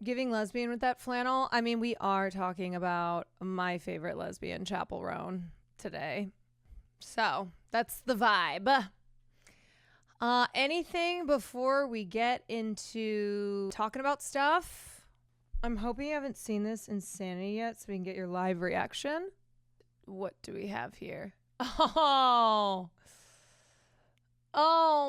giving lesbian with that flannel. I mean, we are talking about my favorite lesbian, Chapel Roan, today. So that's the vibe. Anything before we get into talking about stuff? I'm hoping you haven't seen this Insanity yet so we can get your live reaction. What do we have here? Oh,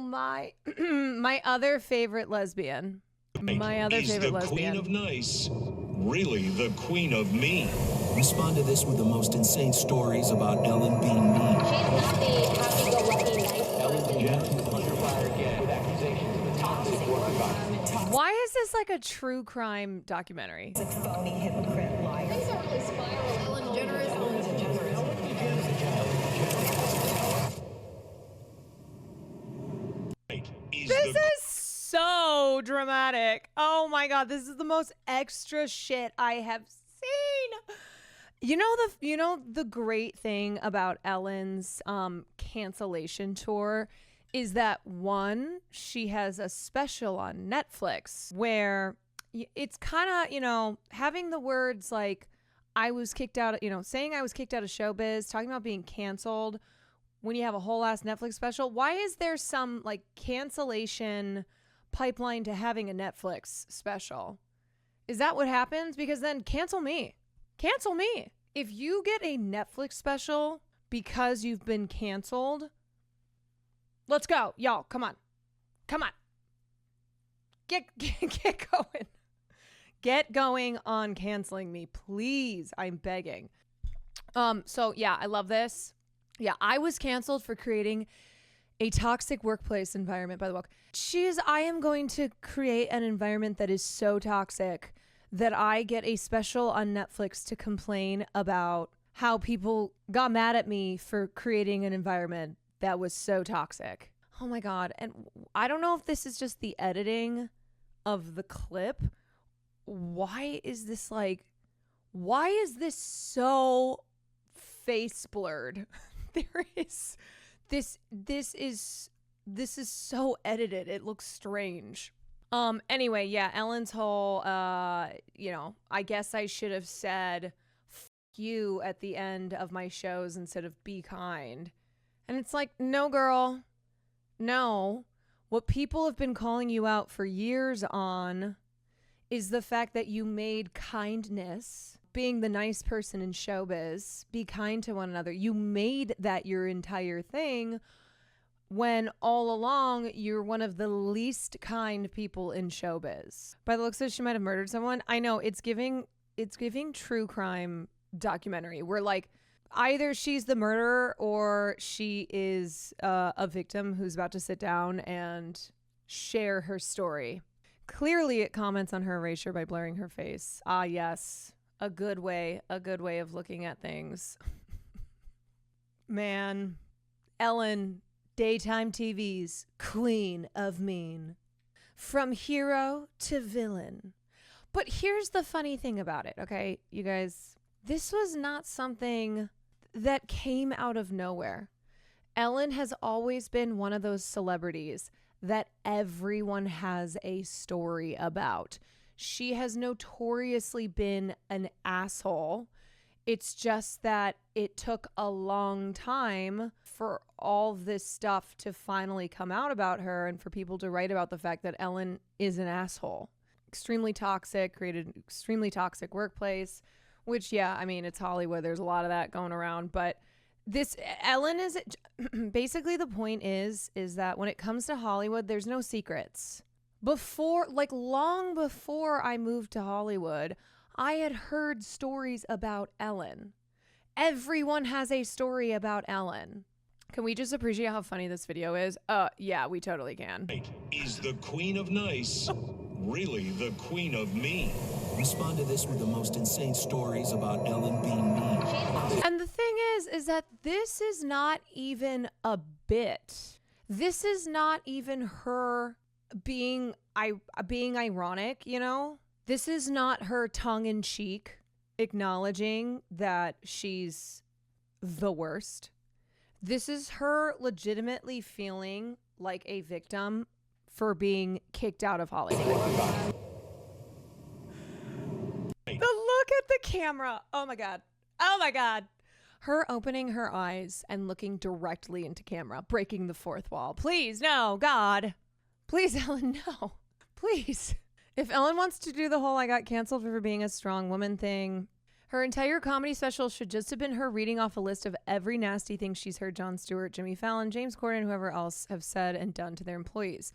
my my other favorite lesbian. My other favorite lesbian. Queen of nice, really the queen of mean. Respond to this with the most insane stories about Ellen being mean. She's not the happy-go-lucky nice person. Under fire again with accusations of a toxic work environment. Why is this like a true crime documentary? It's a phony hypocrite liar. Things are really spiraling. Degeneres owns Degeneres. This is so dramatic. Oh my God, this is the most extra shit I have seen. You know the great thing about Ellen's cancellation tour is that one, she has a special on Netflix where it's kind of, having the words like I was kicked out, saying I was kicked out of showbiz, talking about being canceled when you have a whole ass Netflix special. Why is there some like cancellation pipeline to having a Netflix special? Is that what happens? Because then cancel me. Cancel me. If you get a Netflix special because you've been canceled, let's go. Y'all, come on. Come on. Get going. Get going on canceling me, please. I'm begging. So yeah, I love this. Yeah, I was canceled for creating a toxic workplace environment by the book. I am going to create an environment that is so toxic that I get a special on Netflix to complain about how people got mad at me for creating an environment that was so toxic. Oh my God. And I don't know if this is just the editing of the clip. Why is this so face blurred? This is so edited. It looks strange. Anyway, yeah, Ellen's whole, I guess I should have said F you at the end of my shows instead of be kind. And it's like, no, girl, no. What people have been calling you out for years on is the fact that you made kindness, being the nice person in showbiz, be kind to one another. You made that your entire thing when all along you're one of the least kind people in showbiz. By the looks of it, she might have murdered someone. I know it's giving true crime documentary where like either she's the murderer or she is a victim who's about to sit down and share her story. Clearly it comments on her erasure by blurring her face. Ah, yes. A good way of looking at things. Man, Ellen, daytime TV's queen of mean. From hero to villain. But here's the funny thing about it, okay, you guys? This was not something that came out of nowhere. Ellen has always been one of those celebrities that everyone has a story about. She has notoriously been an asshole. It's just that it took a long time for all this stuff to finally come out about her and for people to write about the fact that Ellen is an asshole. Extremely toxic, created an extremely toxic workplace, which, yeah, I mean, it's Hollywood. There's a lot of that going around. But Ellen is, basically the point is that when it comes to Hollywood, there's no secrets. Long before I moved to Hollywood, I had heard stories about Ellen. Everyone has a story about Ellen. Can we just appreciate how funny this video is? Yeah, we totally can. Is the queen of nice really the queen of mean? Respond to this with the most insane stories about Ellen being mean. And the thing is that this is not even a bit. This is not even her being ironic, you know? This is not her tongue-in-cheek acknowledging that she's the worst. This is her legitimately feeling like a victim for being kicked out of Hollywood. the camera. Oh my God. Oh my God. Her opening her eyes and looking directly into camera, breaking the fourth wall. Please, no, God. Please, Ellen, no. Please. If Ellen wants to do the whole I got canceled for being a strong woman thing, her entire comedy special should just have been her reading off a list of every nasty thing she's heard Jon Stewart, Jimmy Fallon, James Corden, whoever else have said and done to their employees.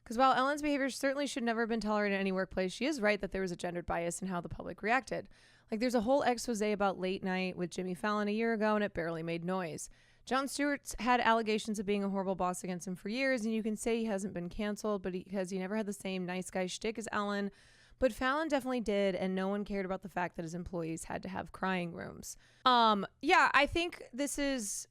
Because while Ellen's behavior certainly should never have been tolerated in any workplace, she is right that there was a gendered bias in how the public reacted. Like, there's a whole expose about late night with Jimmy Fallon a year ago, and it barely made noise. Jon Stewart's had allegations of being a horrible boss against him for years, and you can say he hasn't been canceled, but because he never had the same nice guy shtick as Ellen. But Fallon definitely did, and no one cared about the fact that his employees had to have crying rooms. Yeah, I think this is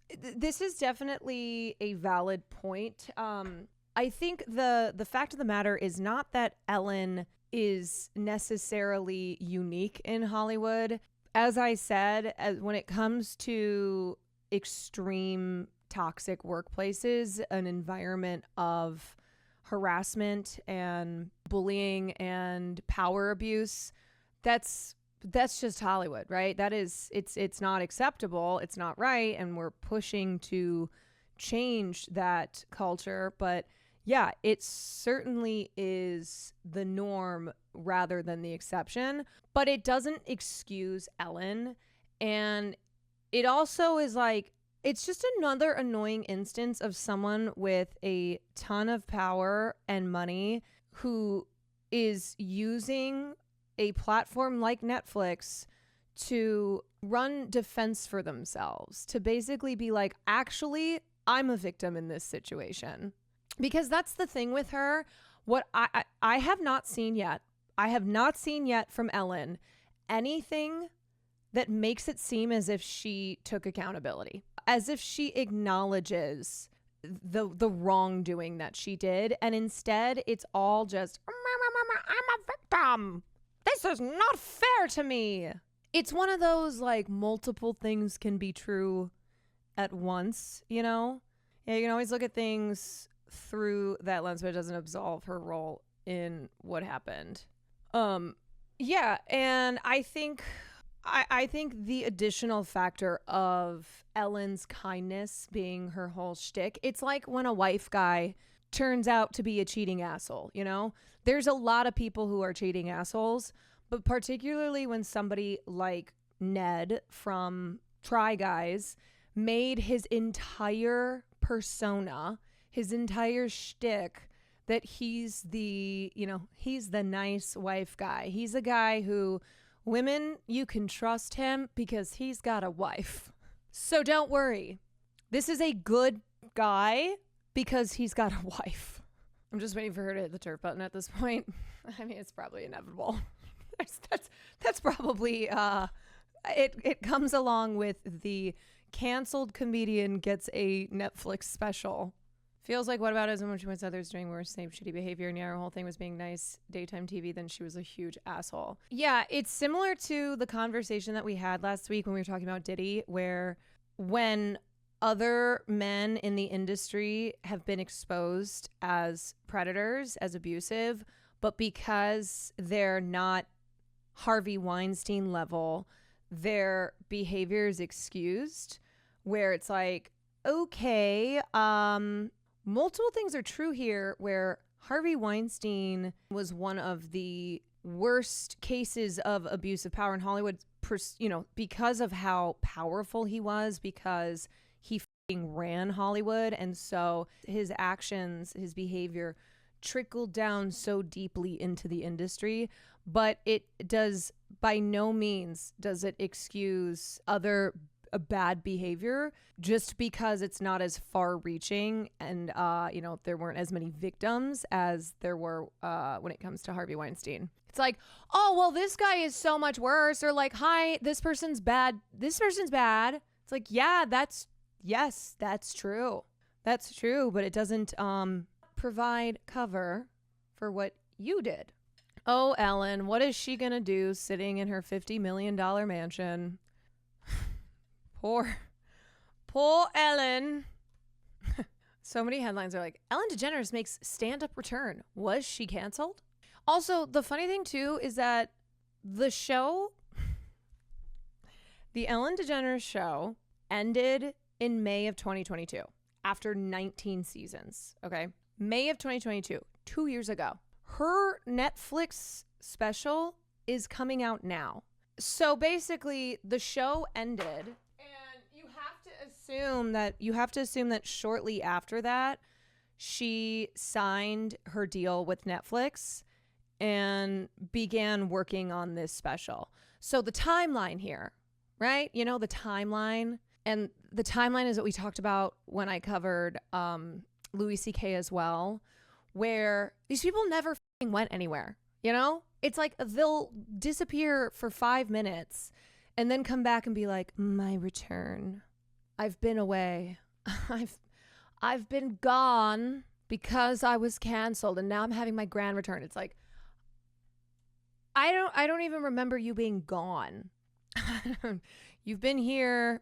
definitely a valid point. I think the fact of the matter is not that Ellen is necessarily unique in Hollywood. As I said, when it comes to extreme toxic workplaces, an environment of harassment and bullying and power abuse, that's just Hollywood, right? That is, it's not acceptable, it's not right, and we're pushing to change that culture. But yeah, it certainly is the norm rather than the exception, but it doesn't excuse Ellen. And it also is like, it's just another annoying instance of someone with a ton of power and money who is using a platform like Netflix to run defense for themselves, to basically be like, actually, I'm a victim in this situation. Because that's the thing with her. What I have not seen yet, from Ellen anything that makes it seem as if she took accountability, as if she acknowledges the wrongdoing that she did. And instead, it's all just, I'm a victim. This is not fair to me. It's one of those, like, multiple things can be true at once, you know? Yeah, you can always look at things through that lens, but it doesn't absolve her role in what happened. Yeah, and I think the additional factor of Ellen's kindness being her whole shtick, it's like when a wife guy turns out to be a cheating asshole, you know? There's a lot of people who are cheating assholes, but particularly when somebody like Ned from Try Guys made his entire persona, his entire shtick, that he's the nice wife guy. He's a guy who, women, you can trust him because he's got a wife. So don't worry. This is a good guy because he's got a wife. I'm just waiting for her to hit the turf button at this point. I mean, it's probably inevitable. That's probably, it comes along with the canceled comedian gets a Netflix special. Feels like whataboutism when she wants others doing worse, same shitty behavior. And yeah, her whole thing was being nice daytime TV. Then she was a huge asshole. Yeah, it's similar to the conversation that we had last week when we were talking about Diddy, where when other men in the industry have been exposed as predators, as abusive, but because they're not Harvey Weinstein level, their behavior is excused, where it's like, okay, multiple things are true here, where Harvey Weinstein was one of the worst cases of abuse of power in Hollywood, because of how powerful he was, because he ran Hollywood. And so his actions, his behavior trickled down so deeply into the industry. But it does, by no means does it excuse other bad behavior, just because it's not as far reaching and there weren't as many victims as there were when it comes to Harvey Weinstein. It's like, oh well, this guy is so much worse, or like, hi, this person's bad, it's like, yeah, that's true, but it doesn't provide cover for what you did. Oh, Ellen, what is she gonna do sitting in her $50 million mansion? Poor Ellen. So many headlines are like, Ellen DeGeneres makes stand-up return. Was she canceled? Also, the funny thing too is that the show The Ellen DeGeneres show ended in May of 2022 after 19 seasons. Okay. May of 2022, 2 years ago. Her Netflix special is coming out now. So basically, the show ended, and you have to assume that shortly after that, she signed her deal with Netflix and began working on this special. So the timeline here, right? You know, the timeline. And the timeline is what we talked about when I covered Louis C.K. as well, where these people never f***ing went anywhere, you know? It's like they'll disappear for 5 minutes and then come back and be like, my return. I've been away. I've been gone because I was canceled and now I'm having my grand return. It's like, I don't even remember you being gone. You've been here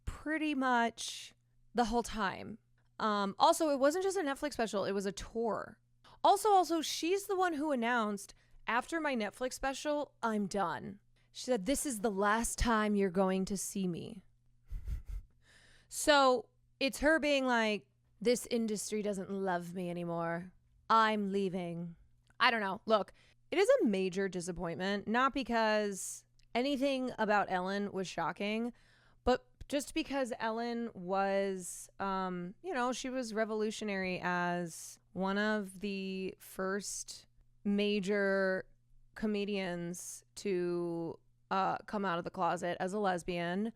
pretty much the whole time. Also, it wasn't just a Netflix special, it was a tour. Also, she's the one who announced, after my Netflix special, I'm done. She said, this is the last time you're going to see me. So it's her being like, this industry doesn't love me anymore. I'm leaving. I don't know. Look, it is a major disappointment, not because anything about Ellen was shocking, but just because Ellen was, she was revolutionary as one of the first major comedians to come out of the closet as a lesbian.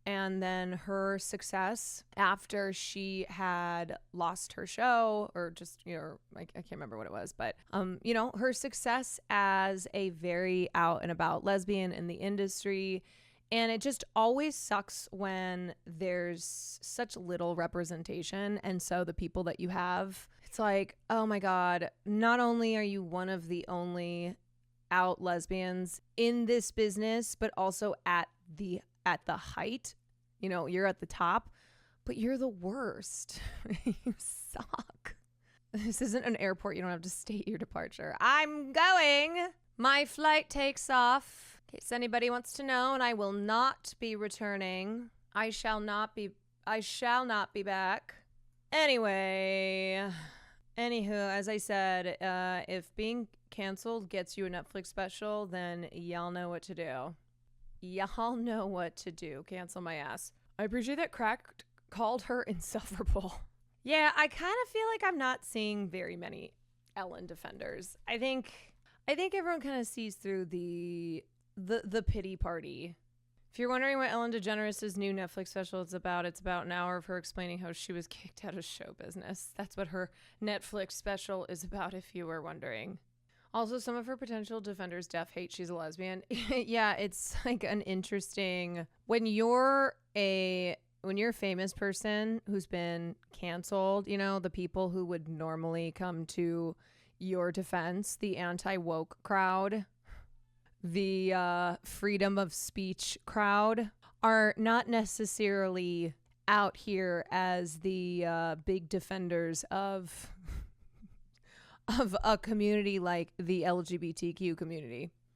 And then her success after she had lost her show, or just, I can't remember what it was, but, her success as a very out and about lesbian in the industry. And it just always sucks when there's such little representation. And so the people that you have, it's like, oh my God, not only are you one of the only out lesbians in this business, but also at the height, you're at the top, but you're the worst. You suck. This isn't an airport. You don't have to state your departure. I'm going. My flight takes off. In case anybody wants to know, and I will not be returning. I shall not be back. Anyway, anywho, as I said, if being canceled gets you a Netflix special, then y'all know what to do. Y'all know what to do. Cancel my ass. I appreciate that Cracked called her insufferable. Yeah, I kind of feel like I'm not seeing very many Ellen defenders. I think everyone kind of sees through the pity party. If you're wondering what Ellen DeGeneres' new Netflix special is about, it's about an hour of her explaining how she was kicked out of show business. That's what her Netflix special is about, if you were wondering. Also, some of her potential defenders def hate she's a lesbian. Yeah, it's like an interesting, when you're a famous person who's been canceled, the people who would normally come to your defense, the anti-woke crowd, the freedom of speech crowd, are not necessarily out here as the big defenders of a community like the LGBTQ community.